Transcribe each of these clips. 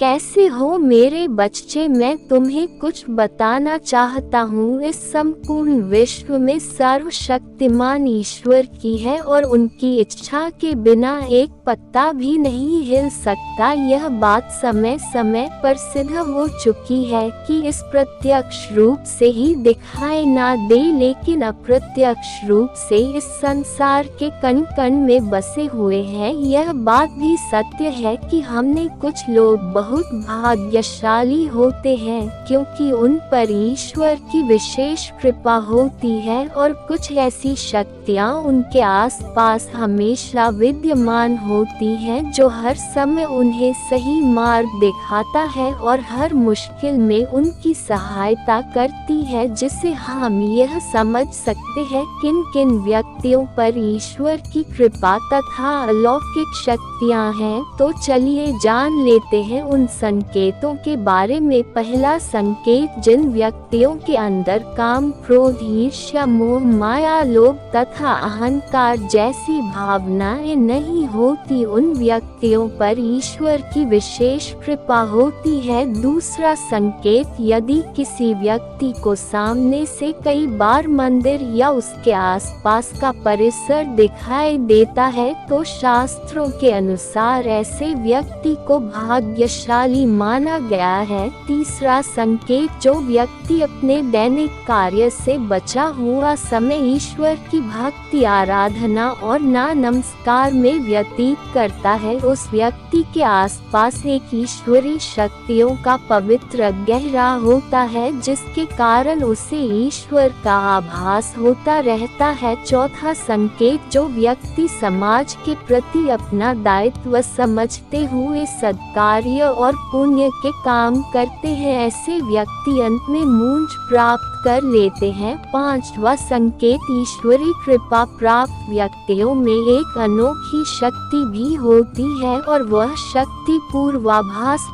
कैसे हो मेरे बच्चे, मैं तुम्हें कुछ बताना चाहता हूँ। इस संपूर्ण विश्व में सर्वशक्तिमान ईश्वर की है और उनकी इच्छा के बिना एक पत्ता भी नहीं हिल सकता। यह बात समय समय पर सिद्ध हो चुकी है कि इस प्रत्यक्ष रूप से ही दिखाई ना दे, लेकिन अप्रत्यक्ष रूप से इस संसार के कण कण में बसे हुए हैं। यह बात भी सत्य है कि हमने कुछ लोग बहुत भाग्यशाली होते हैं क्योंकि उन पर ईश्वर की विशेष कृपा होती है और कुछ ऐसी शक्तियाँ उनके आसपास हमेशा विद्यमान होती हैं जो हर समय उन्हें सही मार्ग दिखाता है और हर मुश्किल में उनकी सहायता करती है, जिससे हम यह समझ सकते हैं किन किन व्यक्तियों पर ईश्वर की कृपा तथा अलौकिक शक्तियाँ हैं। तो चलिए जान लेते हैं उन संकेतों के बारे में। पहला संकेत, जिन व्यक्तियों के अंदर काम, क्रोध, ईर्ष्या, मोह, माया, लोभ तथा अहंकार जैसी भावनाएं नहीं होती, उन व्यक्तियों पर ईश्वर की विशेष कृपा होती है। दूसरा संकेत, यदि किसी व्यक्ति को सामने से कई बार मंदिर या उसके आसपास का परिसर दिखाई देता है तो शास्त्रों के अनुसार ऐसे व्यक्ति को भाग्यशाली माना गया है। तीसरा संकेत, जो व्यक्ति अपने दैनिक कार्य से बचा हुआ समय ईश्वर की भक्ति, आराधना और नमस्कार में व्यतीत करता है, उस व्यक्ति के आसपास एक ईश्वरी शक्तियों का पवित्र गहरा होता है जिसके कारण उसे ईश्वर का आभास होता रहता है। चौथा संकेत, जो व्यक्ति समाज के प्रति अपना दायित्व समझते हुए सत्कार्य और पुण्य के काम करते हैं, ऐसे व्यक्ति अंत में मोक्ष प्राप्त कर लेते हैं। पांचवा संकेत, ईश्वरी कृपा प्राप्त व्यक्तियों में एक अनोखी शक्ति भी होती है और वह शक्ति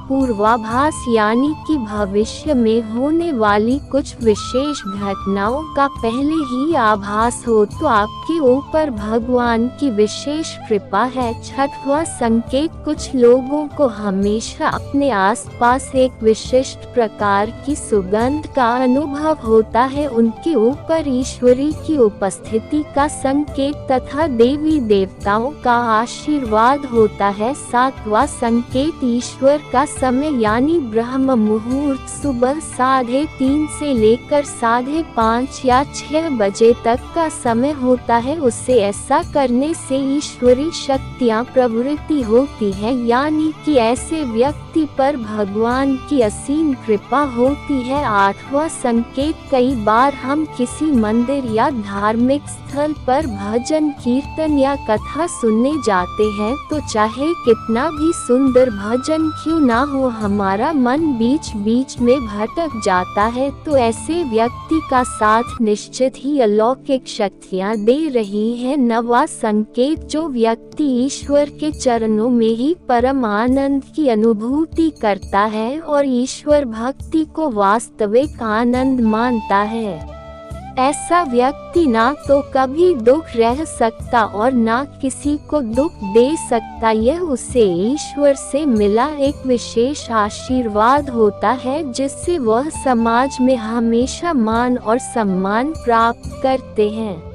पूर्वाभास यानी कि भविष्य में होने वाली कुछ विशेष घटनाओं का पहले ही आभास हो तो आपके ऊपर भगवान की विशेष कृपा है। छठवां संकेत, कुछ लोगों को हमेशा अपने आसपास एक विशिष्ट प्रकार की सुगंध का अनुभव होता है, उनके ऊपर ईश्वरी की उपस्थिति का संकेत तथा देवी देवताओं का आशीर्वाद होता है। सातवां संकेत, ईश्वर का समय यानी ब्रह्म मुहूर्त सुबह 3:30 से लेकर 5:30 या 6 बजे तक का समय होता है। उससे ऐसा करने से ईश्वरी शक्तियाँ प्रवृत्ति होती है, यानी कि ऐसे व्यक्ति पर भगवान की असीम कृपा होती है। आठवां संकेत, कई बार हम किसी मंदिर या धार्मिक स्थल पर भजन, कीर्तन या कथा सुनने जाते हैं तो चाहे कितना भी सुंदर भजन क्यों ना हो, हमारा मन बीच बीच में भटक जाता है, तो ऐसे व्यक्ति का साथ निश्चित ही अलौकिक शक्तियाँ दे रही है। नवा संकेत, जो व्यक्ति ईश्वर के चरणों में ही परम आनंद की अनुभूति करता है और ईश्वर भक्ति को वास्तविक आनंद मानता है, ऐसा व्यक्ति ना तो कभी दुख रह सकता और ना किसी को दुख दे सकता। यह उसे ईश्वर से मिला एक विशेष आशीर्वाद होता है जिससे वह समाज में हमेशा मान और सम्मान प्राप्त करते हैं।